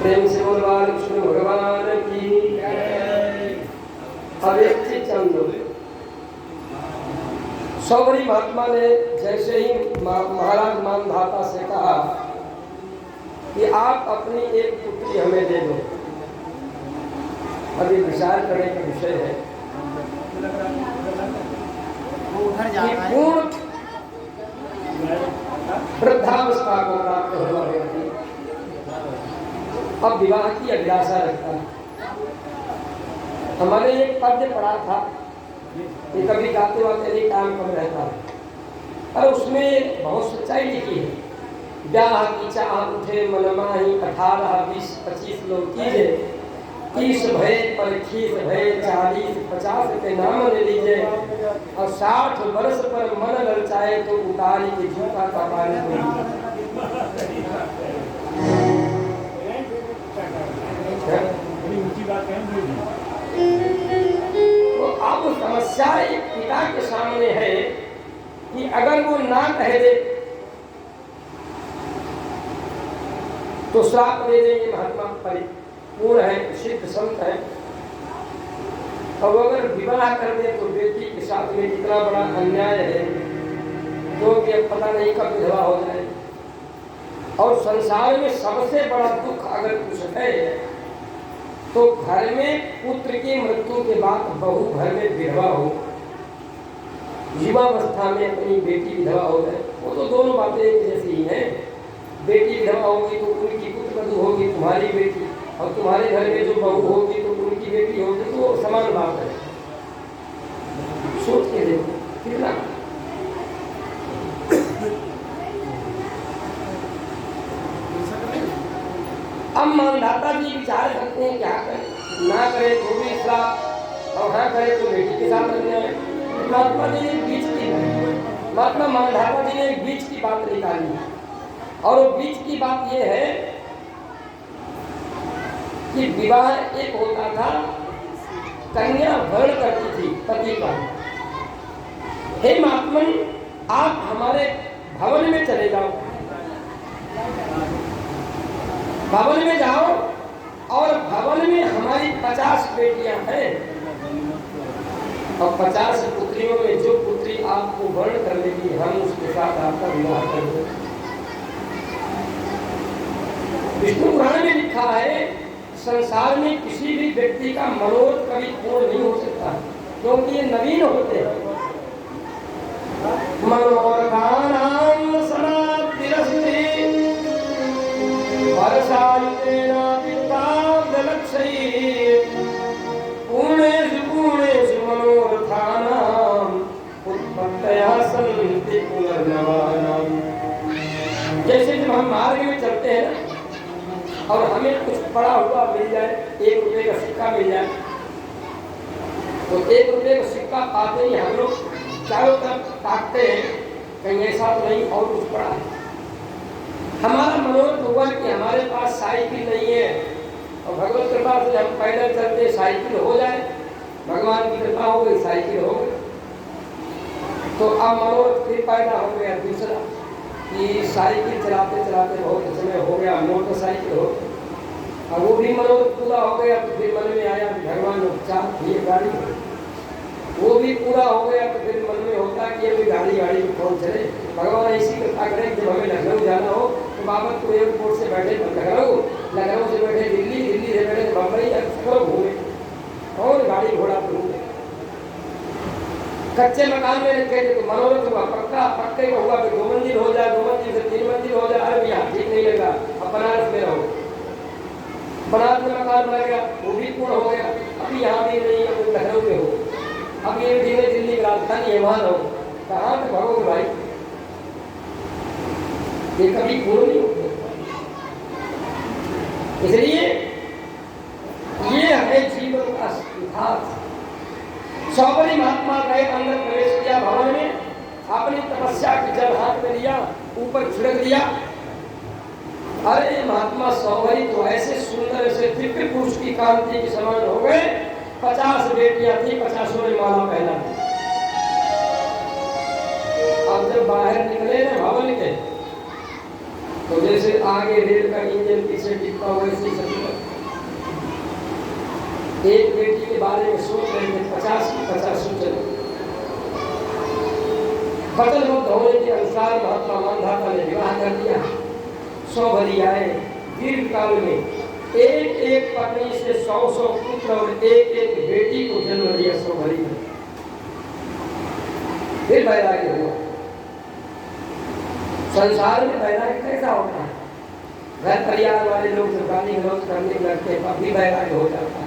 प्रेम से बोल बालकृष्ण भगवान की। अब एक चीज समझो, सौवरी महात्मा ने जैसे ही महाराज मानधाता से कहा कि आप अपनी एक पुत्री हमें दे दो, अभी विचार करने का विषय है कि पूर्ण वृद्धावस्था को प्राप्त होना व्यक्ति अब विवाह की अभिलाषा रखता है। हमारे एक पद्य पढ़ा था कि कभी गाते वाते नहीं टाइम कम रहता है, और उसमें बहुत सच्चाई लिखी है। ब्याह की चाह उठे मन माही 18 20 25 लोग कीजे, 30 भय पर खीस भय 40 50 के नाम ले लीजिए, और 60 वर्ष पर मन ललचाए तो उतारी के झूठा का पानी। तो अब समस्या एक पिता के सामने है कि अगर वो ना कह दे तो श्राप दे देंगे। महात्मा परिपूर्ण है, सिद्ध संत है, और अगर विवाह कर दे तो बेटी के साथ में इतना बड़ा अन्याय है जो कि अब पता नहीं कब विधवा हो जाए। और संसार में सबसे बड़ा दुख अगर कुछ है तो घर में पुत्र की मृत्यु के बाद बहू घर में विधवा हो, युवावस्था में अपनी बेटी विधवा हो जाए, वो तो दोनों बातें एक जैसी ही हैं। बेटी विधवा होगी तो उनकी पुत्रवधू होगी तुम्हारी बेटी, और तुम्हारे घर में जो बहू होगी तो उनकी बेटी होगी, तो समान बात है। सोच के देखो कितना। अब मानधाता जी विचार करते हैं क्या करें, ना करे तो भी श्राप, और हाँ करे तो बेटी के साथ अन्याय। महात्मा जी ने बीच की महात्मा मानधाता जी ने एक बीच की बात निकाली, और वो बीच की बात ये है कि विवाह एक होता था, कन्या वर्ण करती थी पति का। हे महात्मन, आप हमारे भवन में चले जाओ, भवन में जाओ, और भवन में हमारी 50 बेटियां हैं, और 50 पुत्रियों में जो पुत्री आपको वर्ण कर लेगी हम उसके साथ आपका विवाह कर देंगे। विष्णु पुराण में लिखा है संसार में किसी भी व्यक्ति का मनोरथ कभी पूर्ण नहीं हो सकता, क्योंकि ये नवीन होते हैं। मनोरथानां समाप्तिरस्ति वर्षायुतेन वित्ताब्दलक्षैः पूर्णेषु पूर्णेषु मनोरथानां उत्पत्तयः सन्ति पुनर्नवानां। जैसे जब हम मार्ग में चलते हैं ना, और हमें कुछ पड़ा हुआ मिल जाए, 1 रुपये का सिक्का मिल जाए, तो 1 रुपये का सिक्का पाते ही हम लोग चारों तरफ ताकते हैं कहीं ऐसा तो नहीं और कुछ पड़ा है। हमारा मनोरथ हुआ कि हमारे पास साइकिल नहीं है, और भगवत कृपा से हम पैदल चलते साइकिल हो जाए, भगवान की कृपा हो गई साइकिल हो गई। तो अब मनोरथ फिर पैदा हो गया दूसरा कि साइकिल चलाते चलाते बहुत समय हो गया मोटरसाइकिल हो, और वो भी मनोरथ पूरा हो गया। तो फिर मन में आया कि भगवान उपचार ये गाड़ी, वो भी पूरा हो गया। तो फिर मन में होता कि अभी गाड़ी में कौन चले, भगवान ऐसी कृपा करें जब हमें लखनऊ जाना हो तो बाबा तो एयरपोर्ट से बैठे लखनऊ से बैठे दिल्ली, दिल्ली से बैठे बम्बई, सब घूमे और गाड़ी घोड़ा पर घूमे। कच्चे मकान में रखे थे तो मनोरथ हुआ, पक्के का हुआ कि 2 मंजिल हो जाए, 2 मंजिल से 3 मंजिल हो जाए। अरे भैया ठीक नहीं लगा, अब बनारस में रहो। बनारस में मकान बन गया, वो भी पूर्ण हो गया। अभी यहाँ भी नहीं, अब लखनऊ में हो, अब ये धीरे दिल्ली की राजधानी है, वहां रहो। कहाँ पे भगोगे भाई, ये कभी पूर्ण नहीं होते। इसलिए ये है जीवन का सिद्धांत। सौवरी महात्मा गए, अंदर प्रवेश किया भवन में, अपनी तपस्या की जल हाथ में लिया, ऊपर छिड़क दिया। अरे महात्मा सौवरी तो ऐसे सुंदर, ऐसे दिव्य पुरुष की कांति के समान हो गए। 50 बेटियां थी, 50 ने माला पहना। अब जब बाहर निकले ना भवन के, तो जैसे आगे रेल का इंजन पीछे टिकता हुआ ऐसे सभी एक बेटी के बारे में सोच रहे थे, 50 सोच रहे। वचन मुक्त होने के अनुसार महात्मा मानधाता ने विवाह कर दिया। 100 भरी आए। दीर्घ काल में एक पत्नी से 100 पुत्र और एक बेटी को जन्म दिया 100 भरी में। फिर वैराग्य हुआ। संसार में वैराग्य कैसा होता है? घर परिवार वाले लोग जब गाली गलौज करने लगते हैं तब भी वैराग्य हो जाता है।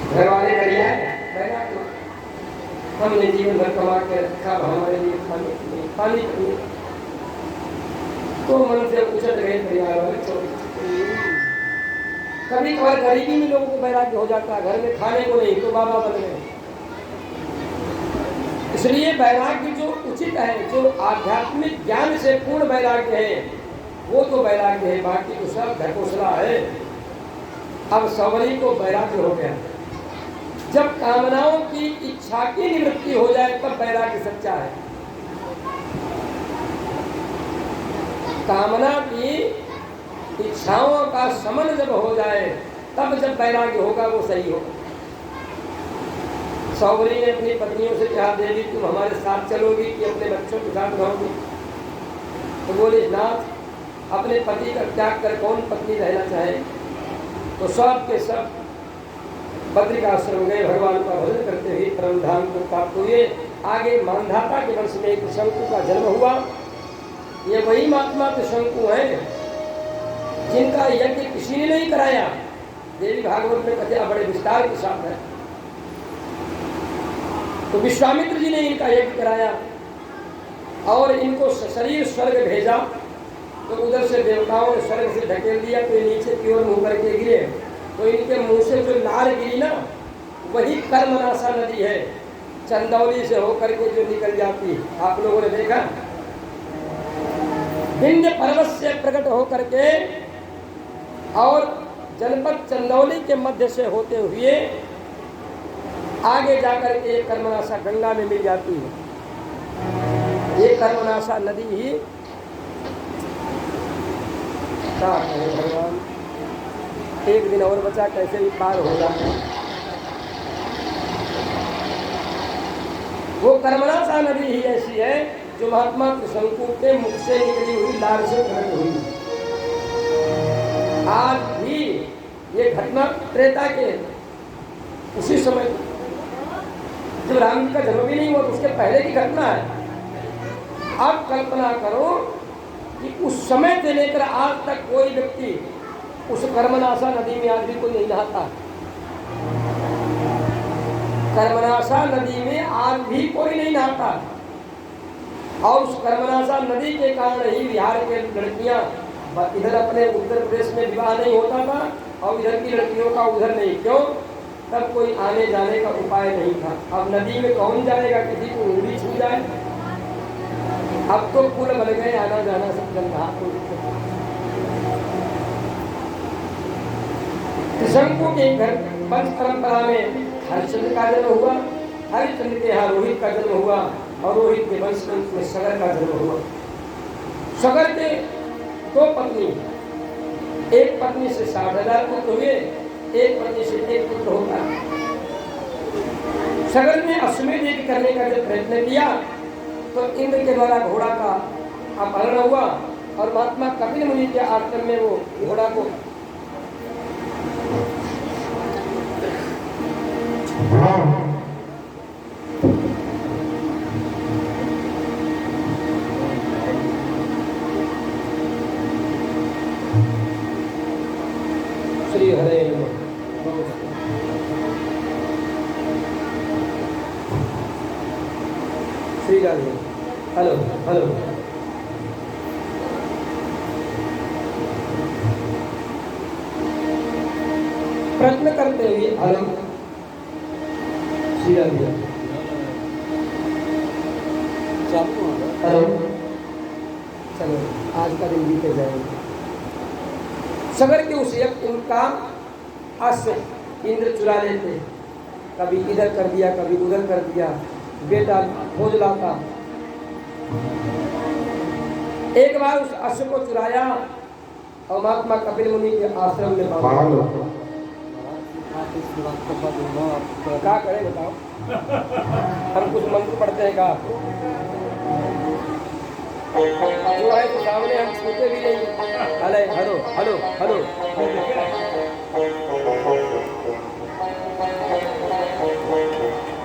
घर वाले वैराग्य हमने जीवन भर कमा के रखा, हमारे लिए पानी पिए तो मन से उछल गए परिवार वाले। कभी कभार गरीबी में लोगों को वैराग्य हो जाता है, घर में खाने को नहीं तो बाबा बन गए। इसलिए वैराग्य जो उचित है, जो आध्यात्मिक ज्ञान से पूर्ण वैराग्य है, वो तो वैराग्य है। बाकी तो सब ढकोसला है। अब सवरी को वैराग्य हो गया। जब कामनाओं की इच्छा की निवृत्ति हो जाए तब वैराग्य सच्चा है। कामना की इच्छाओं का समन जब हो जाए तब जब वैराग्य होगा वो सही होगा। सौवरी ने अपनी पत्नियों से कहा, देवी तुम हमारे साथ चलोगी कि अपने बच्चों के साथ रहोगी? तो बोले, नाथ अपने पति का त्याग कर कौन पत्नी रहना चाहे? तो सब के सब बद्रिकाश्रम गए, भगवान का भजन करते हुए परम धाम को प्राप्त हुए। आगे मानधाता के वंश में एक शंकु का जन्म हुआ। ये वही महात्मा शंकु हैं जिनका यज्ञ किसी ने नहीं कराया। देवी भागवत में कथा बड़े विस्तार के साथ है। तो विश्वामित्र जी ने इनका यज्ञ कराया और इनको शरीर स्वर्ग भेजा। तो उधर से देवताओं ने स्वर्ग से ढकेल दिया तो नीचे की ओर मुंह करके गिरे। तो इनके मुंह से जो लार गिरी ना, वही कर्मनाशा नदी है, चंदौली से होकर के जो निकल जाती। आप लोगों ने देखा, विंध्य पर्वत से प्रकट होकर के और जनपद चंदौली के मध्य से होते हुए आगे जाकर के कर्मनाशा गंगा में मिल जाती है। ये कर्मनाशा नदी ही भगवान एक दिन और बचा, कैसे भी पार हो जाए। वो कर्मनाशा नदी ही ऐसी है जो महात्मा शंकु के मुख से निकली हुई लार से प्रकट हुई। आज भी ये घटना त्रेता के उसी समय जब राम जी का जन्म भी नहीं हुआ, उसके पहले की घटना है। अब कल्पना करो कि उस समय से लेकर आज तक कोई व्यक्ति उस कर्मनाशा नदी में आज भी कोई नहीं नहाता। कर्मनाशा नदी में आज भी कोई नहीं नहाता। और उस कर्मनाशा नदी के कारण ही बिहार के लड़कियां इधर अपने उत्तर प्रदेश में विवाह नहीं होता था और इधर की लड़कियों का उधर नहीं। क्यों? तब कोई आने जाने का उपाय नहीं था। अब नदी में कौन जाएगा, किसी को उंगली छू जाए। अब तो पुल बन गए, आना जाना सब चल रहा। शंकु के घर वंश परंपरा में हरिश्चंद्र का जन्म हुआ। हरिश्चंद्र के यहाँ रोहित का जन्म हुआ और रोहित के वंश में सगर का जन्म हुआ। सगर के 2 पत्नी, एक पत्नी से 60,000 पुत्र हुए, एक पत्नी से 1 पुत्र होता। सगर ने अश्वमेध यज्ञ करने का जब प्रयत्न किया तो इंद्र के द्वारा घोड़ा का अपहरण हुआ और महात्मा कपिल मुनि के आश्रम में वो घोड़ा को श्री हरे श्री राधे। Hello hello. प्रश्न करते हुए हेलो श्री राधे। हेलो, चलो आज का दिन बीते जाएंगे। सगर के उस यज्ञ उनका अश्व इंद्र चुरा लेते, कभी इधर कर दिया कभी उधर कर दिया। बेटा खोज लाता एक बार उस अश्व को चुराया और महात्मा कपिल मुनि के आश्रम में बांधा। क्या करें बताओ? हम कुछ मंत्र पढ़ते हैं का जो है तो सामने हम छूते भी नहीं। अरे hello hello hello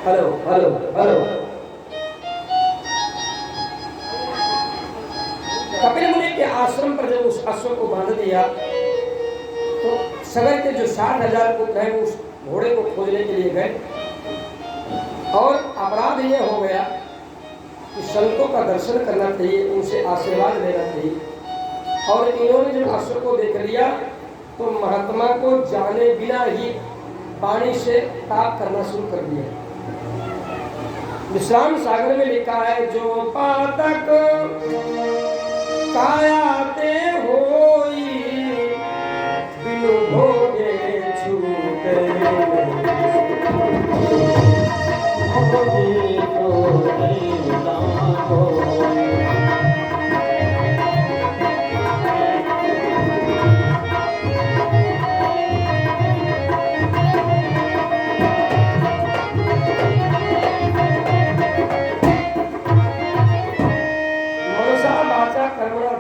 hello hello hello. Kapil मुनि के आश्रम पर जब उस अश्व को बांध दिया तो सगर के जो 60,000 पुत्र हैं उस घोड़े को खोजने के लिए गए और अपराध ये हो गया कि संतों का दर्शन करना चाहिए, उनसे आशीर्वाद लेना चाहिए। और इन्होंने जब अश्व को देख लिया तो महात्मा को जाने बिना ही पानी से ताप करना शुरू कर दिया। विश्राम सागर में लिखा है, जो पातक कायाते होई बिनु भोगे छूटे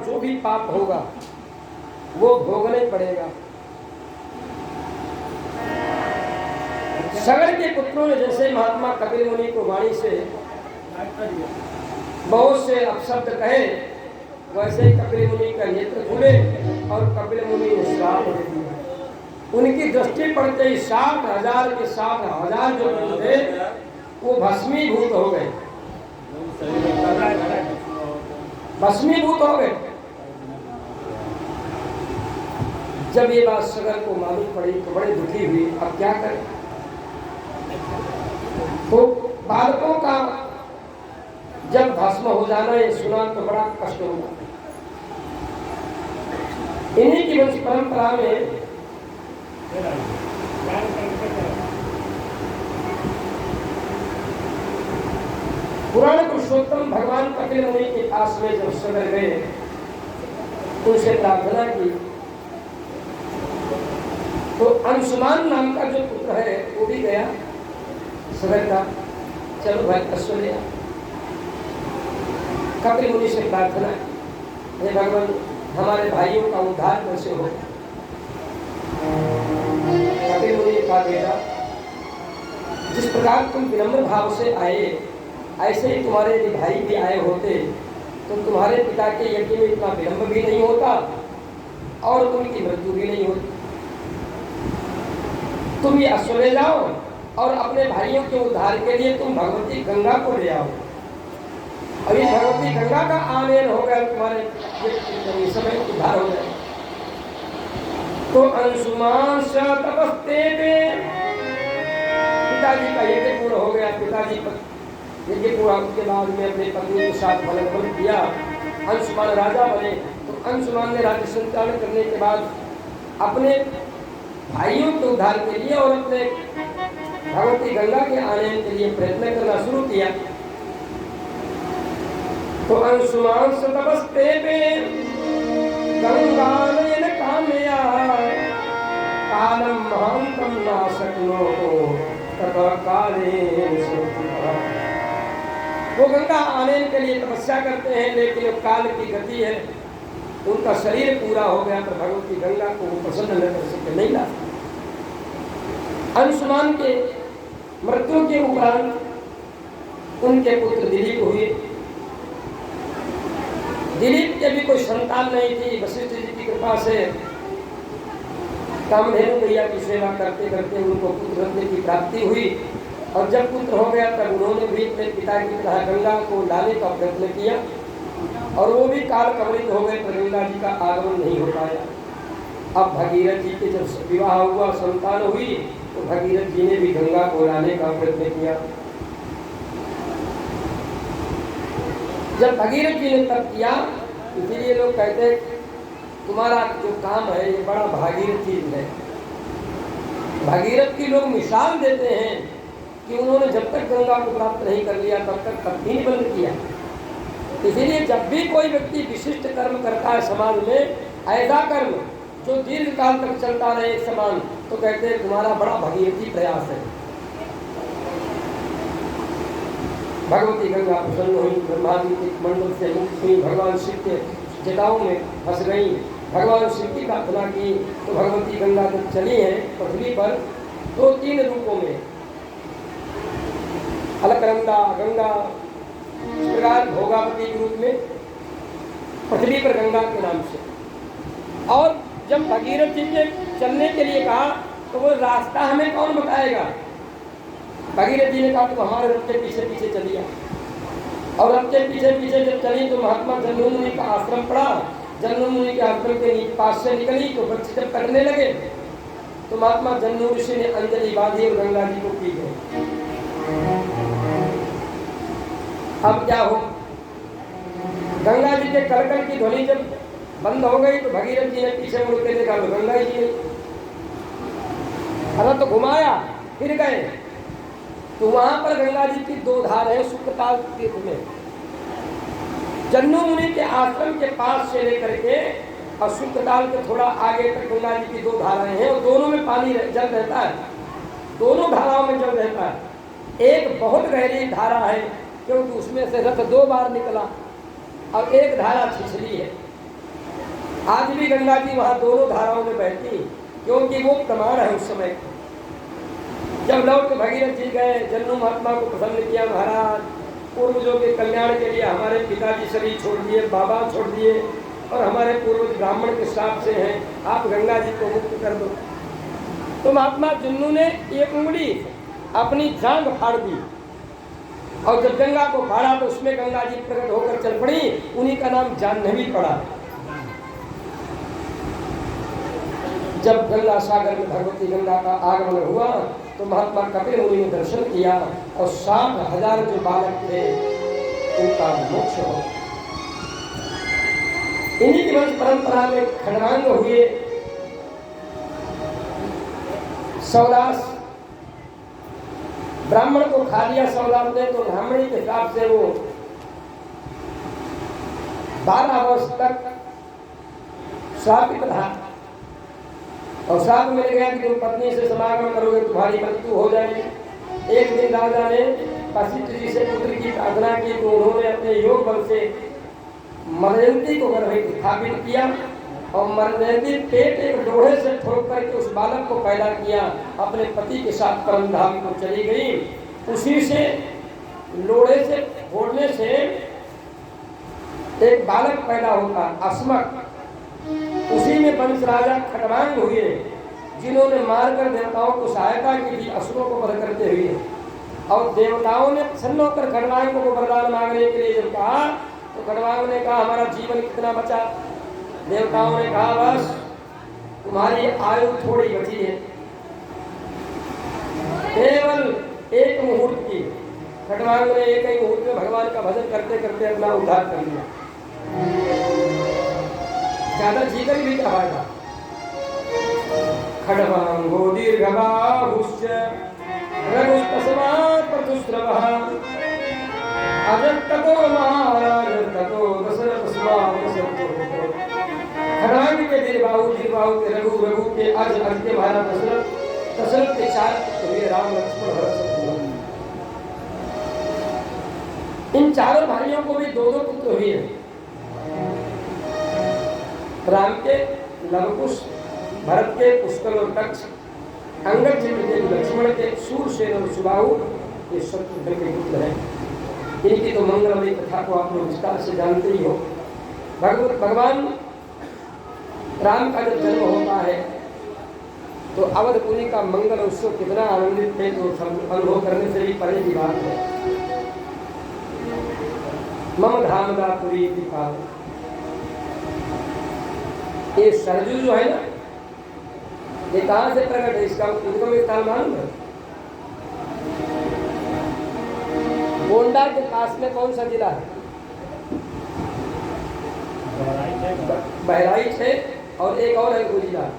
जो भी पाप होगा वो भोगना ही पड़ेगा। सगर के पुत्रों ने जैसे महात्मा कपिल मुनि को वाणी से बहुत से अपशब्द कहे, वैसे ही कपिल मुनि का नेत्र खुले और कपिल मुनि ने श्राप दे दिया। उनकी दृष्टि पड़ते ही 60,000 के 60,000 जो थे वो भस्मीभूत हो गए, भस्मीभूत हो गए। जब ये बात सगर को मालूम पड़ी तो बड़े दुखी हुई, अब क्या करें? तो बालकों का जब भस्म हो जाना ये सुना तो बड़ा कष्ट होगा। इन्हीं की वंश परंपरा में पुराण पुरुषोत्तम भगवान कपिल मुनि के पास में जब सगर गए उनसे प्रार्थना की तो अंशुमान नाम का जो पुत्र है वो भी गया सगर का, चलो भाई अश्व ले आ। कपिल मुनि से प्रार्थना, हे भगवान हमारे भाइयों का उद्धार कैसे हो? कपिल मुनि का बेटा, जिस प्रकार तुम विनम्र भाव से आए ऐसे ही तुम्हारे यदि भाई भी आए होते तो तुम्हारे पिता के यज्ञ में इतना विलंब भी नहीं होता और उनकी मृत्यु भी नहीं होती। तुम ये अश्व ले जाओ और अपने भाइयों के उद्धार के लिए तुम भगवती गंगा को ले आओ। अभी भगवती गंगा का आनयन हो गया, तुम्हारे समय उद्धार हो जाए। तो अंशुमान से तपस्ते में पिताजी का यज्ञ पूर्ण हो गया। पिताजी यज्ञ पूरा के बाद में अपने पत्नी के साथ बल किया, अंशुमान राजा बने। तो अंशुमान ने राज्य संचालन करने के बाद अपने भाइयों के उद्धार के लिए और अपने भगवती गंगा के आनयन के लिए प्रयत्न करना शुरू किया। तो अंशुमान से तपस्ते पे गंगानयन कामया कालम महांतम नाशक्नो तथा काले वो गंगा आनयन के लिए तपस्या करते हैं, लेकिन काल की गति है, उनका शरीर पूरा हो गया तो भगवती गंगा को प्रसन्न न कर सके, नहीं ला। अंशुमान के मृत्यु के उपरांत उनके पुत्र दिलीप हुए। दिलीप के भी कोई संतान नहीं थी। वशिष्ठ जी की कृपा से कामधेनु मैया की सेवा करते करते उनको पुत्र रत्न की प्राप्ति हुई और जब पुत्र हो गया तब उन्होंने भी अपने पिता की तरह गंगा को लाने का प्रयत्न किया और वो भी काल कवलित हो गए तो गंगा जी का आगमन नहीं हो पाया। अब भगीरथ जी के जब विवाह हुआ, संतान हुई, तो भगीरथ जी ने भी गंगा को लाने का प्रयत्न किया। जब भगीरथ जी ने तब किया, इसीलिए लोग कहते हैं तुम्हारा जो काम है ये बड़ा भागीरथ चीज है। भगीरथ की लोग मिसाल देते हैं कि उन्होंने जब तक गंगा को प्राप्त नहीं कर लिया तब तक तपनीर बंद किया। इसीलिए जब भी कोई व्यक्ति विशिष्ट कर्म करता है समाज में, ऐसा कर्म जो दीर्घ काल तक चलता रहे समान, तो कहते हैं तुम्हारा बड़ा भगीरथी प्रयास है। भगवती गंगा प्रसन्न हुई, ब्रह्मा जी के मंडल से मुक्त हुई, भगवान शिव के जटाओं में फंस गई, भगवान शिव की प्रार्थना की, तो भगवती गंगा जब चली है पृथ्वी पर तो 3 रूपों में, अलकनंदा गंगा, इस प्रकार भोगावती के रूप में पृथ्वी पर गंगा के नाम से। और जब भगीरथ जी के चलने के लिए कहा तो वो रास्ता हमें कौन बताएगा? भगीरथ जी ने कहा तो हमारे रथ के पीछे पीछे चलिए। और रथ के पीछे पीछे जब चली तो महात्मा जन्नू मुनि का आश्रम पड़ा। जन्नू मुनि के आश्रम के पास से निकली तो वृक्ष जब कटने लगे तो महात्मा जन्नू ऋषि ने अंजलि बांधी और गंगा जी को पी गए। अब क्या हो, गंगा जी के कलकल की ध्वनि जब बंद हो गई तो भगीरथ जी ने पीछे मुड़ के देखा तो गंगा जी नहीं। रथ घुमाया फिर गए तो वहां पर गंगा जी की 2 धार है सुखताल तीर्थ में। जन्नू मुनि के आश्रम के पास से लेकर के और सुखताल के थोड़ा आगे तक गंगा जी की 2 धाराएं हैं और दोनों में पानी जल रहता है, दोनों धाराओं में जल रहता है। एक बहुत गहरी धारा है क्योंकि उसमें से रथ 2 बार निकला और एक धारा छिछली है। आज भी गंगा जी वहाँ दोनों धाराओं में बहती क्योंकि वो प्रमाण है उस समय। जब लौट के भगीरथ जी गए, जन्नू महात्मा को प्रसन्न किया, महाराज पूर्वजों के कल्याण के लिए हमारे पिताजी शरीर छोड़ दिए, बाबा छोड़ दिए और हमारे पूर्वज ब्राह्मण के श्राप से हैं, आप गंगा जी को मुक्त कर दो। तो महात्मा जन्नू ने एक उंगली अपनी जांघ फाड़ दी और जब गंगा को फाड़ा तो उसमें गंगा जी प्रकट होकर चल पड़ी, उन्हीं का नाम जाह्नवी पड़ा। जब गंगा सागर में भगवती गंगा का आगमन हुआ तो महात्मा कपिल मुनि ने दर्शन किया और 60,000 जो बालक थे उनका मोक्ष हो। इन्हीं की वंश परंपरा में खंडवांग हुए सौदास, ब्राह्मण को खा लिया सौदास ने तो ब्राह्मणी के हिसाब से वो 12 वर्ष तक श्रापित रहा और श्राप मिल गया कि तुम पत्नी से समागम करोगे तुम्हारी मृत्यु हो जाएगी। एक दिन राजा ने वशिष्ठ जी से पुत्र की प्रार्थना की तो उन्होंने अपने योग बल से मदयंती को स्थापित किया और मदयंती पेट एक लोहे से ठोक करके उस बालक को पैदा किया। अपने पति के साथ परम धाम को चली गई। उसी से लोहे से फोड़ने से एक बालक पैदा होता अस्मक, उसी में वंश राजा खटवांग हुए जिन्होंने मारकर देवताओं को सहायता की थी असुरों को वध करते हुए। और देवताओं ने प्रसन्न होकर खटवांग को वरदान मांगने के लिए जब कहा तो खटवांग ने कहा हमारा जीवन कितना बचा? देवताओं ने कहा बस तुम्हारी आयु थोड़ी बची है, केवल 1 मुहूर्त की। खटवांग ने एक ही मुहूर्त में भगवान का भजन करते करते अपना उद्धार कर लिया। ज्यादा जीकर भी क्या फायदा? खडवांगो दीर्घबाहुश्च रघुस्तस्मात् प्रतुस्रवः अजत्ततो महाराज ततो दशरथस्मात्। खडवांग के दीर्घबाहु के रघु के अज के महाराज दशरथ के 4 पुत्र हुए, राम लक्ष्मण भरत शत्रुघ्न। इन चारों भाइयों को भी 2 पुत्र हुए। राम के लवकुश, भरत के पुष्कर और दक्ष, अंगद जी के लक्ष्मण के शूरसेन और सुबाहु, ये शत्रुघ्न के पुत्र हैं। इनकी तो मंगलमयी कथा को आप लोग विस्तार से जानते ही हो। भगवान राम का जब जन्म होता है तो अवधपुरी का मंगल उत्सव कितना आनंदित थे तो अनुभव करने से भी परे की बात है। मम धामदापुरी दीपाल, ये सरजू जो है ना, ये कहाँ से प्रकट है? इसका उद्गम स्थान मालूम है? गोंडा के पास में कौन सा जिला है? बहराइच है और एक और है वो जिला।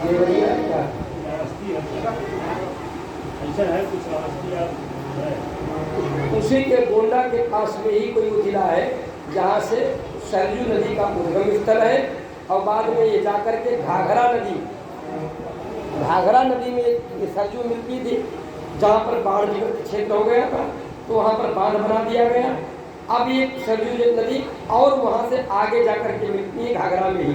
देवरिया क्या ऐसा है कुछ है। उसी के गोंडा के पास में ही कोई वो जिला है जहाँ से सरयू नदी का उद्गम स्थल है। और बाद में ये जाकर के घाघरा नदी में ये सरयू मिलती थी, जहाँ पर बाढ़ क्षेत्र हो गया था तो वहाँ पर बांध बना दिया गया। अब ये सरयू नदी और वहाँ से आगे जाकर के मिलती है घाघरा में ही,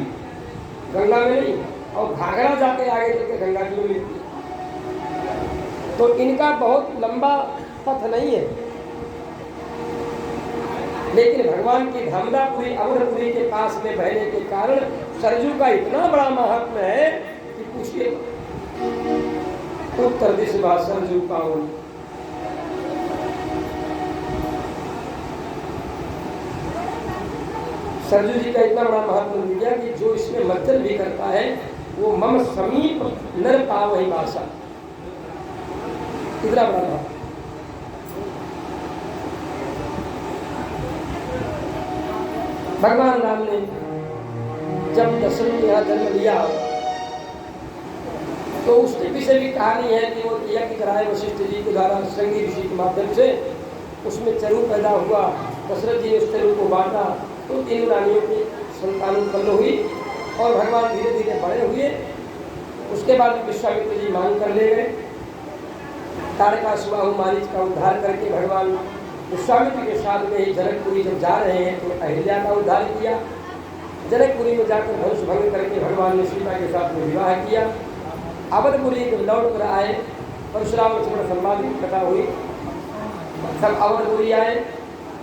गंगा में नहीं, और घाघरा जाके आगे चल के गंगा जी में मिलती है। तो इनका बहुत लंबा पथ नहीं है, लेकिन भगवान की धामदापुरी अमरपुरी के पास में बहने के कारण सरयू का इतना बड़ा महात्म्य है कि पूछिए। उत्तर दिशा सरयू पावन, सरयू जी का इतना बड़ा महात्म्य मिल गया कि जो इसमें मज्जन भी करता है वो मम समीप नर पावहि भाषा, इतना बड़ा था। भगवान राम ने जब दशरथ के यहाँ जन्म लिया तो उसके पीछे भी कहानी है कि वो यज्ञ कराए वशिष्ठ जी के द्वारा श्रृंगी ऋषि के माध्यम से, उसमें चरु पैदा हुआ। दशरथ जी ने उस चरु को बांटा तो 3 रानियों की संतान उत्पन्न हुई और भगवान धीरे धीरे बड़े हुए। उसके बाद विश्वामित्र जी मांग कर ले गए। तारकासुर मारीच का उद्धार करके भगवान विश्वामित्र के साथ में ही जनकपुरी जब जा रहे हैं तो अहिल्या का उद्धार किया। जनकपुरी में जाकर धनुष भंग करके भगवान ने सीता के साथ में विवाह किया। अवधपुरी जब लौट कर आए, परशुराम लक्ष्मण संवाद की कथा हुई, सब अवधपुरी आए।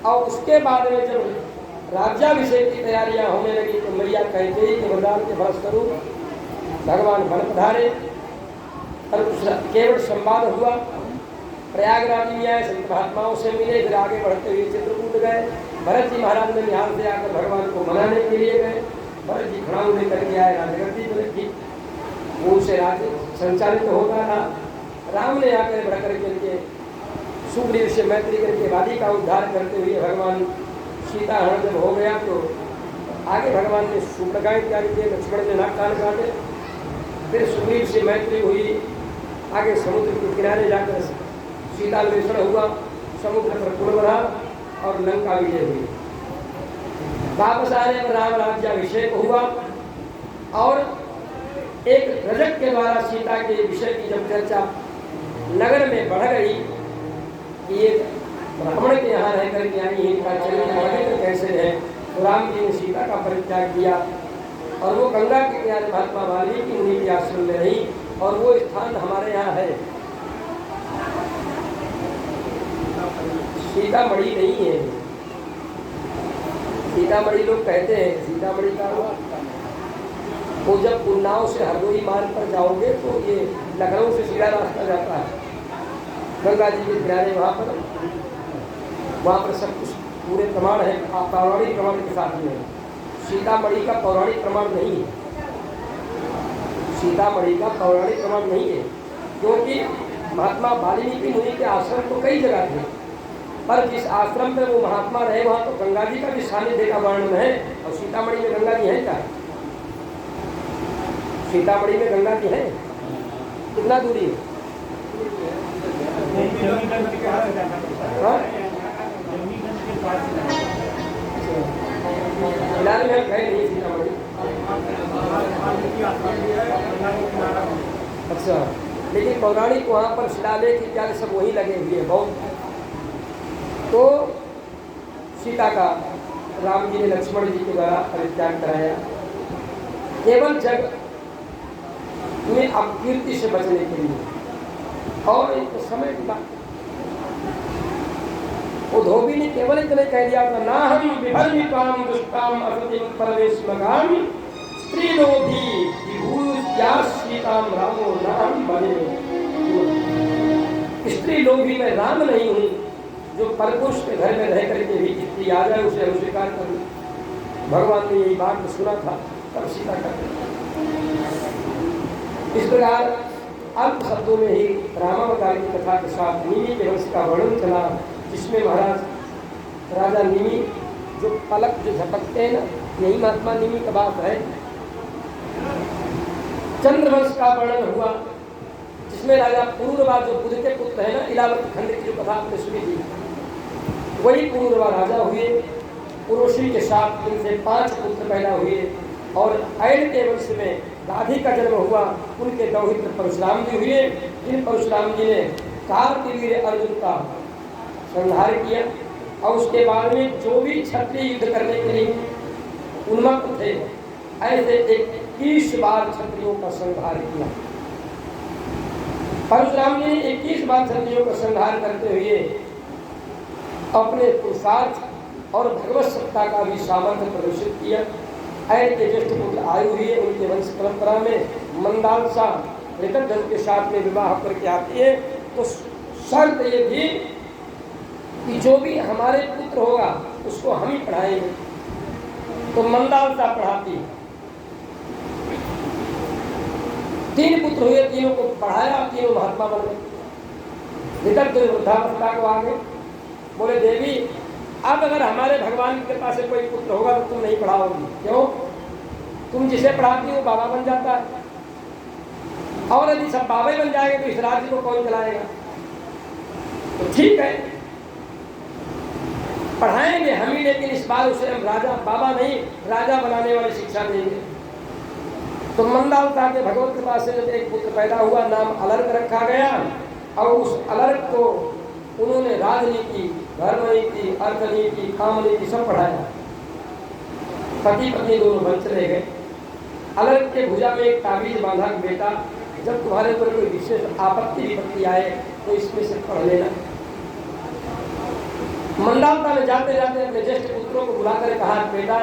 और उसके बाद में जब राज्याभिषेक की तैयारियां होने लगी तो मैया कहते ही कि वरदान के फलस्वरूप भगवान वन पधारे और केवल संवाद हुआ। प्रयागराज में आए, संत महात्माओं से मिले, फिर आगे बढ़ते हुए चित्रकूट गए। भरत जी महाराज ने यहाँ से आकर भगवान को मनाने के लिए गए। भरत जी खड़ाऊ लेकर के आए, राजगद्दी पर थी, वो उसे राज्य संचालित होता था। राम ने आकर बढ़कर के सुग्रीव से मैत्री करके वादी का उद्धार करते हुए भगवान सीता हरण जब हो गया तो आगे भगवान ने सुप्रगाएं त्याग किए, लक्ष्मण ने नाक कान काटे। फिर सुग्रीव से मैत्री हुई, आगे समुद्र के किनारे जाकर सीतान्वेषण हुआ, समुद्र पर पुल बना और लंका विजय हुई। वापस आने पर राम राज्याभिषेक हुआ और एक रजक के द्वारा सीता के विषय की जब चर्चा नगर में बढ़ गई कि ये ब्राह्मण के यहाँ रह करके आई, इनका चरित्र कैसे है, तो राम जी ने सीता का परित्याग किया और वो गंगा के किनारे महात्मा वाल्मीकि मुनि के आश्रम में रही। और वो स्थान हमारे यहाँ है, सीतामढ़ी नहीं है। सीतामढ़ी लोग कहते हैं, सीतामढ़ी का वो जब उन्नाव से हरदोई मार्ग पर जाओगे तो ये लखनऊ से सीधा रास्ता जाता है गंगा जी के किनारे। वहाँ पर सब कुछ पूरे प्रमाण है, पौराणिक प्रमाण के साथ में। सीतामढ़ी का पौराणिक प्रमाण नहीं है, सीतामढ़ी का पौराणिक प्रमाण नहीं है, क्योंकि महात्मा वाल्मीकि मुनि के आश्रम तो कई जगह थे, पर जिस आश्रम में वो महात्मा रहे वहाँ तो गंगा जी का भी सानिध्य का वर्णन है। और सीतामढ़ी में गंगा जी है क्या? सीतामढ़ी में गंगा जी है? कितना दूरी है? फिलहाल में गए नहीं सीतामढ़ी। अच्छा, लेकिन पौराणिक वहाँ पर शिलालेख इत्यादि सब वहीं लगे हुए हैं बहुत। तो सीता का राम जी ने लक्ष्मण जी के द्वारा परित्याग कराया, केवल जग में अपकीर्ति से बचने के लिए। और एक समय की बात, वो धोबी ने केवल इतने कह दिया था, ना हम विभर्मिकाम दुष्टाम असतिम परवेशमगाम स्त्रीलोभी विभूत्या सीताम रामो नाम बने। स्त्री लोभी मैं राम नहीं हूँ जो परपुरुष के घर में रह करके भी स्त्री आ जाए उसे अस्वीकार कर। भगवान ने यही बात सुना था तब सीता करते। इस प्रकार अल्प शब्दों में ही रामावतार की कथा के साथ निमि के वंश का वर्णन चला, जिसमें महाराज राजा निमि जो पलक जो झपकते हैं ना, यही महात्मा निमि का बात है। चंद्रवंश का वर्णन हुआ, जिसमें राजा पुरूरवा जो बुध के पुत्र है ना, इलावत खंड की जो कथा आपने सुनी थी, वही पुरूरवा राजा हुए। पुरुषी के साथ इनसे 5 पुत्र पैदा हुए और ऐन के वंश में गाधी का जन्म हुआ। उनके दौहित्र परशुराम जी हुए। इन परशुराम जी ने कार्तवीर्य अर्जुन का संहार किया और उसके बाद में जो भी क्षत्रिय युद्ध करने के लिए उन्मत्त थे, ऐसे 21 बार क्षत्रियों का संहार किया। परशुराम जी ने 21 बार क्षत्रियों का संहार करते हुए अपने पुरुषार्थ और भगवत सत्ता का भी सामर्थ्य प्रदर्शित किया। ऐन के ज्येष्ठ पुत्र आयु हुए। उनके वंश परंपरा में मंदालसा ऋतध्वज के साथ में विवाह करके आती है। तो शर्त ये थी कि जो भी हमारे पुत्र होगा उसको हम ही पढ़ाएंगे। तो मंदालसा पढ़ाती। 3 पुत्र हुए, तीनों को पढ़ाया, तीनों महात्मा बन गए। ऋतध्वज वृद्धावस्था को आ गए। बोले देवी, अब अगर हमारे भगवान की कृपा से कोई पुत्र होगा तो तुम नहीं पढ़ाओगी। क्यों? तुम जिसे पढ़ाती हो बाबा बन जाता है, और यदि सब बाबा ही बन जाएंगे तो इस राज्य को कौन चलाएगा? तो ठीक है, पढ़ाएंगे हम ही, लेकिन इस बार उसे हम राजा, बाबा नहीं राजा बनाने वाली शिक्षा देंगे। तो मंदालसा के भगवत कृपा से एक पुत्र पैदा हुआ, नाम अलर्क रखा गया। और उस अलर्क को उन्होंने राजनीति, धर्मनीति, अर्थनीति, कामनीति सब पढ़ाया। पति पत्नी दोनों बन चले गए। अलर्क के भुजा में एक ताबीज बांधा, बेटा जब तुम्हारे ऊपर कोई विशेष आपत्ति विपत्ति आए तो इसमें से पढ़ लेना। मंदालता में जाते जाते अपने ज्येष्ठ पुत्रों को बुलाकर कहा, बेटा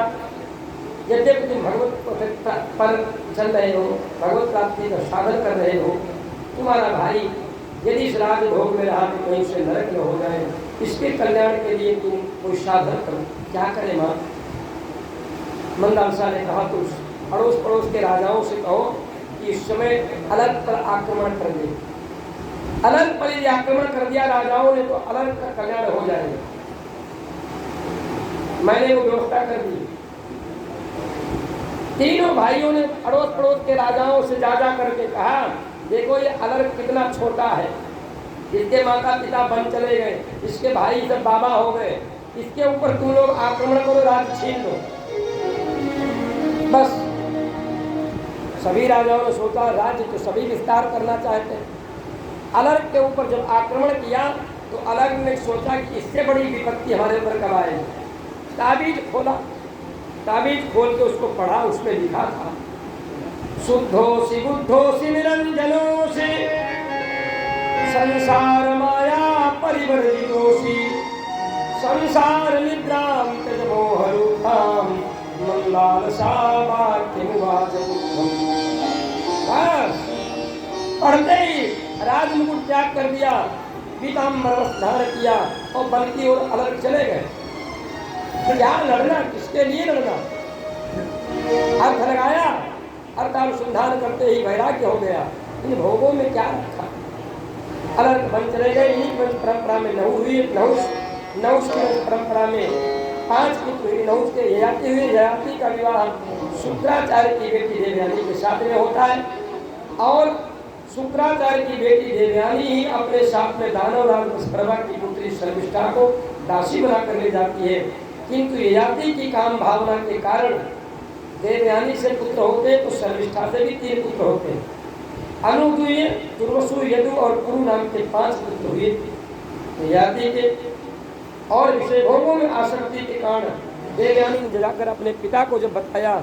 यद्यपि तुम भगवत पर चल रहे हो, भगवत प्राप्ति का साधन कर रहे हो, तुम्हारा भाई यदि इस राजभोग में रहा तो कहीं उसे नरक न हो जाए, इसके कल्याण के लिए तुम कोई साधन करो। क्या करे माँ? मंदालसा ने कहा, तुम अड़ोस पड़ोस के राजाओं से कहो कि इस समय अलर्क पर आक्रमण कर दे। अलर्क पर यदि आक्रमण कर दिया राजाओं ने तो अलर्क का कल्याण हो जाएगा। मैंने वो व्यवस्था कर दी। तीनों भाइयों ने अड़ोस पड़ोस के राजाओं से जा करके कहा, देखो ये अलर्क कितना छोटा है, इसके माता पिता बन चले गए, इसके भाई सब बाबा हो गए, इसके ऊपर तुम लोग आक्रमण करो, राज्य छीन लो। बस सभी राजाओं ने सोचा राज्य तो सभी विस्तार करना चाहते हैं। अलर्क के ऊपर जब आक्रमण किया तो अलर्क ने सोचा कि इससे बड़ी विपत्ति हमारे ऊपर कब आएगी। ताबीज खोला, ताबीज खोल के उसको पढ़ा। उसमें लिखा था, शुद्धोसी बुद्धोसी निरंजनोसी संसार माया परिवर्तितोसी संसार निद्राम तजमोहरूपाम मंदालसा वाक्यमुवाचमुत्तम। बस पढ़ते ही राजमुकुट त्याग कर दिया, पीताम्बर धारण किया और बल की ओर अलर्क चले गए। क्या लड़ना, किसके लिए लड़ना? अर्थ लगाया, अर्थानुसंधान करते ही वैराग्य हो गया। इन भोगों में क्या रखा? अलर्क बन चले गए। इन्हीं वंश परंपरा में नहुष हुई। नहुष की वंश परंपरा में 5 पुत्र हुए। नहुष के ययाति हुए। ययाति का विवाह शुक्राचार्य की बेटी देवयानी के साथ में होता है और शुक्राचार्य की बेटी देवयानी ही अपने साथ में दानव राज वसुप्रभा की पुत्री शर्मिष्ठा को दासी बनाकर ले जाती है। किंतु ययाति की काम भावना के कारण देवयानी से पुत्र होते तो शर्मिष्ठा से भी 3 पुत्र होते। अनुदूय, दुर्वसु, यदु और कुरु नाम के 5 पुत्र हुए ययाति के। और विषय भोगों में आसक्ति के कारण देवयानी ने जाकर अपने पिता को जब बताया,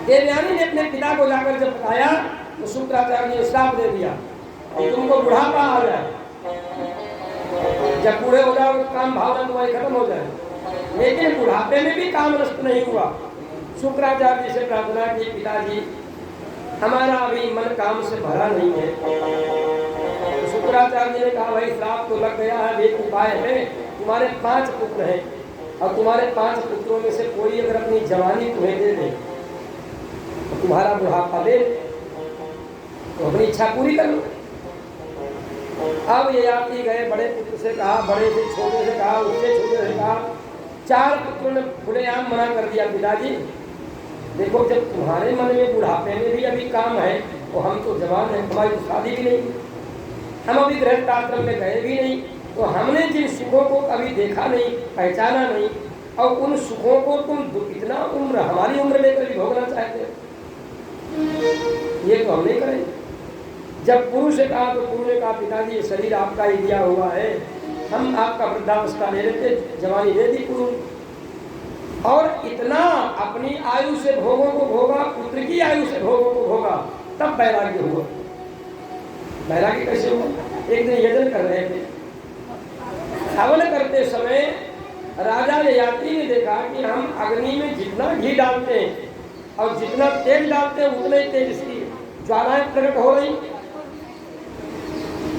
देवयानी ने अपने पिता को जाकर जब बताया तो शुक्राचार्य ने श्राप दे दिया कि तुमको बुढ़ापा आ जाए, जब बूढ़े हो जाओ काम भावना तुम्हारी खत्म हो जाए। लेकिन बुढ़ापे में भी काम नष्ट नहीं हुआ। शुक्राचार्य जी से प्रार्थना की, पिताजी हमारा अभी मन काम से भरा नहीं है। तो शुक्राचार्य जी ने कहा, भाई श्राप तो लग गया है, एक उपाय है। तुम्हारे 5 पुत्र हैं और तुम्हारे 5 पुत्रों में से कोई अगर अपनी जवानी तुम्हें दे दे तो तुम्हारा बुढ़ापा दे, तो अपनी इच्छा पूरी कर लो। अब ये आती गए, बड़े पुत्र से कहा, बड़े से छोटे से कहा, उससे छोटे से कहा, 4 पुत्रों ने खुलेआम मना कर दिया, पिताजी देखो जब तुम्हारे मन में बुढ़ापे में भी अभी काम है, तो हम तो जवान हैं, हमारी तो शादी भी नहीं, हम अभी गृहस्थ आश्रम में गए भी नहीं, तो हमने जिन सुखों को कभी देखा नहीं, पहचाना नहीं, और उन सुखों को तुम इतना उम्र हमारी उम्र लेकर भी भोगना चाहते हो, ये तो हम नहीं करेंगे। जब पुरुष से कहा तो पुरुष ने कहा पिताजी ये शरीर आपका ही दिया हुआ है, हम आपका वृद्धावस्था ले लेते, जवानी दे दी पुरुष। और इतना अपनी आयु से भोगों को भोगा, पुत्र की आयु से भोगों को भोगा, तब वैराग्य हुआ। वैराग्य कैसे हुआ? एक दिन यजन कर रहे थे, हवन करते समय राजा ययाति ने देखा कि हम अग्नि में जितना घी डालते हैं और जितना तेल डालते हैं उतने ही तेज से ज्वालाएं प्रकट हो रही।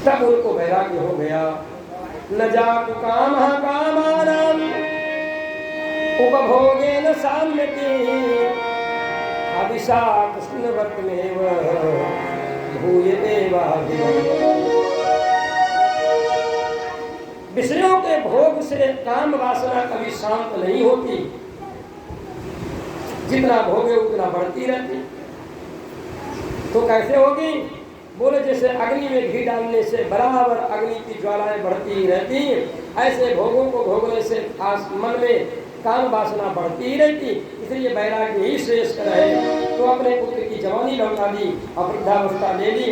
तब उनको वैराग्य हो गया। न जातु कामः कामानां उपभोगेन साम्यति अभिषा कृष्णवत्मेव भूयते वाभिः। विषयों के भोग से काम वासना कभी शांत नहीं होती, जितना भोगे उतना बढ़ती रहती। तो कैसे होगी? बोले जैसे अग्नि में घी डालने से बराबर अग्नि की ज्वालाएं बढ़ती ही रहती, ऐसे भोगों को भोगने से मन में काम वासना बढ़ती ही रहती। इसलिए वैराग्य ही श्रेष्ठ है। तो अपने पुत्र की जवानी लौटा दी और वृद्धावस्था ले ली।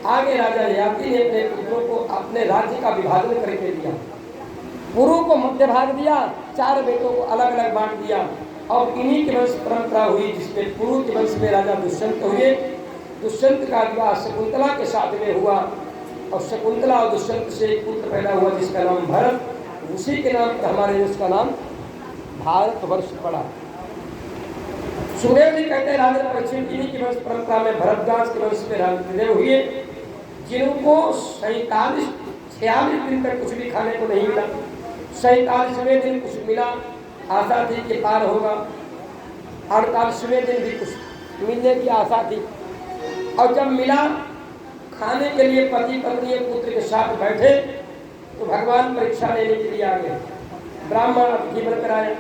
आगे राजा ययाति ने अपने पुत्रों को अपने राज्य का विभाजन करके दिया। पुरु को मध्य भाग दिया, 4 बेटों को अलग अलग बांट दिया। और इन्हीं की वंश परंपरा हुई, जिसमें पुरु के वंश में राजा दुष्यंत हुए। दुष्यंत का विवाह शकुंतला के साथ में हुआ और शकुंतला और दुष्यंत से एक पुत्र पैदा हुआ जिसका नाम भरत। उसी के नाम पर हमारे उसका नाम भारतवर्ष पड़ा। सुखदेव जी कहते हैं राजा परीक्षित इन्हीं की वंश परंपरा में भरतदास के वंश में राजदेव हुए, जिनको 46 दिन तक कुछ भी खाने को नहीं मिला। 47वें दिन कुछ मिला, आशा थी कि पार होगा। 48वें दिन भी कुछ मिलने की आशा थी। और जब मिला, खाने के लिए पति पत्नी पुत्र के साथ बैठे तो भगवान परीक्षा लेने के लिए आ गए। ब्राह्मण अतिथि बनकर आए,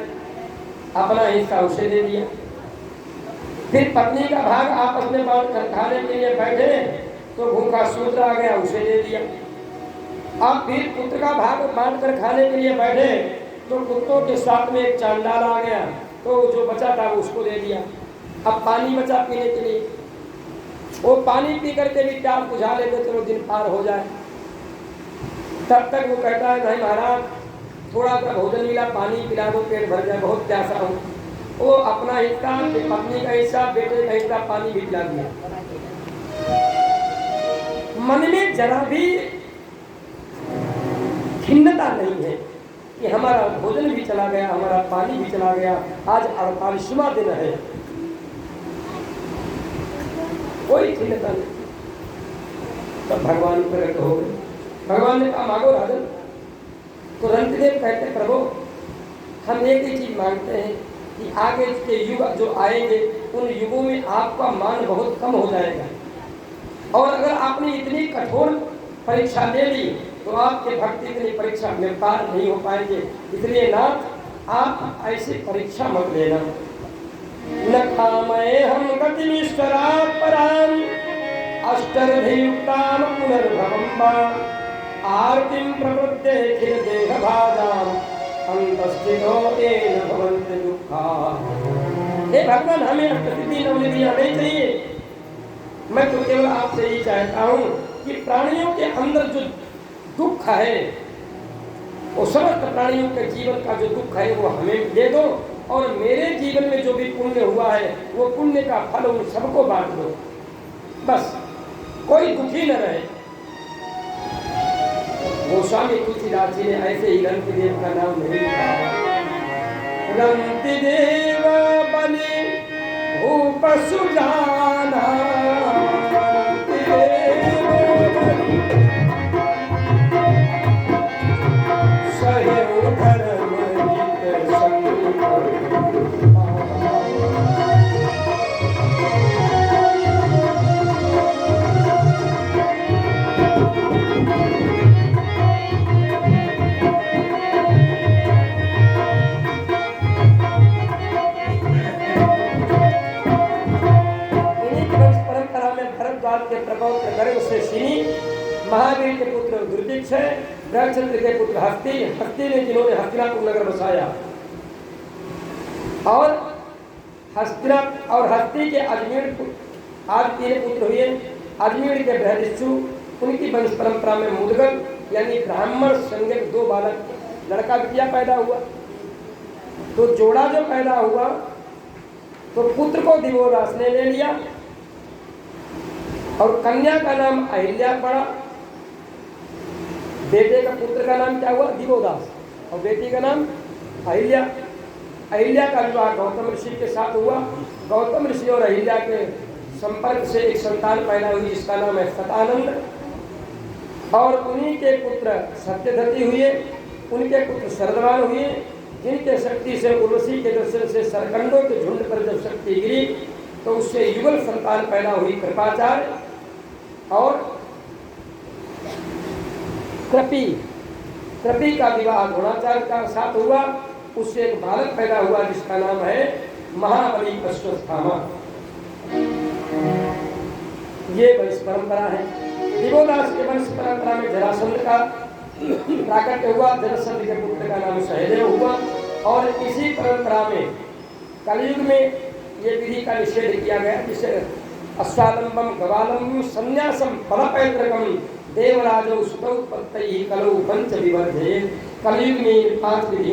अपना हिस्सा उसे दे दिया। फिर पत्नी का भाग आपस में बांट कर खाने के लिए बैठे तो भूखा शूद्र आ गया, उसे दे दिया। अब फिर पुत्र का भाग बांट कर खाने के लिए बैठे तो कुत्तों के साथ में एक चांडाल आ गया, तो जो बचा था वो उसको दे दिया। अब पानी बचा पीने के लिए, वो पानी पी करके भी प्यास बुझा लेते, चलो दिन पार हो जाए। तब तक वो कहता है भाई महाराज थोड़ा सा भोजन मिला, पानी पिला दो, पेट भर जाए, बहुत प्यासा हूँ। वो अपना हिस्सा, पत्नी का हिस्सा, बेटे का हिस्सा पानी भी पिला दिया। मन में जरा भी खिन्नता नहीं है कि हमारा भोजन भी चला गया, हमारा पानी भी चला गया, आज 48वां दिन है, कोई खिन्नता नहीं। तब भगवान प्रकट हो गए। भगवान ने कहा मांगो राजन। तो रंतदेव कहते प्रभु हम एक ही चीज मांगते हैं कि आगे के युग जो आएंगे उन युगों में आपका मान बहुत कम हो जाएगा, और अगर आपने इतनी कठोर परीक्षा ले ली तो आपके भक्ति इतनी परीक्षा में पार नहीं हो पाएंगे। इसलिए नाथ आप ऐसी परीक्षा मत लेना। न कामये हम गतिमीश्वरात् पराम् अष्टरधियुक्तां पुनर्भवं वा आर्तिं प्रवृत्ते खिल देहभाजाम् अंतस्थितो येन भवन्ति दुःखाः। हे भगवान हमें अष्टसिद्धि नवनिधियां नहीं चाहिए। मैं तो केवल आपसे ही चाहता हूँ कि प्राणियों के अंदर जो दुख है, वो समस्त प्राणियों के जीवन का जो दुख है वो हमें दे दो, और मेरे जीवन में जो भी पुण्य हुआ है वो पुण्य का फल उन सबको बांट दो, बस कोई दुखी न रहे। गोस्वामी तुलसीदास जी ने ऐसे ही रंतिदेव का नाम नहीं लिखा। रंतिदेव बने भूप सुजाना, महावीर के पुत्र दुर्भिक्ष है, बृहस्पति के पुत्र हस्ती, हस्ती ने जिन्होंने हस्तिनापुर नगर बसाया, और हस्ती के अजमेर आज 3 पुत्र हुए। अजमेर के बृहदिच्छु, उनकी वंश परंपरा में मुदगल यानी ब्राह्मण संज्ञक 2 बालक, लड़का बिटिया पैदा हुआ। तो जोड़ा जो पैदा हुआ तो पुत्र को दिवोदास ने ले लिया और कन्या का नाम अहिल्या पड़ा। बेटे का पुत्र का नाम क्या हुआ? दिवोदास, और बेटी का नाम अहिल्या। अहिल्या का विवाह गौतम ऋषि के साथ हुआ। गौतम ऋषि और अहिल्या के संपर्क से एक संतान पैदा हुई जिसका नाम है सतानंद, और उन्हीं के पुत्र सत्यधति हुए, उनके पुत्र शरदवान हुए, जिनके शक्ति से उर्वशी के दर्शन से सरकंडों के झुंड पर जब शक्ति गिरी तो उससे युगल संतान पैदा हुई कृपाचार्य और कृपी। कृपी का विवाह द्रोणाचार्य का साथ हुआ, उससे एक बालक पैदा हुआ जिसका नाम है महाबली अश्वत्थामा। ये वंश परंपरा है। दिवोदास के वंश परंपरा में जरासंध का प्राकट्य हुआ, जरासंध के पुत्र का नाम सहदेव हुआ, और इसी परंपरा में कलयुग में ये विधि का निषेध किया गया जिसे अश्वालंबम गवालंबम संन्यासम फलपैतृकम देवराजौ सुतौ पत्तैः कलौ पंच विवर्धयेत्। कलयुग में 5 विधियों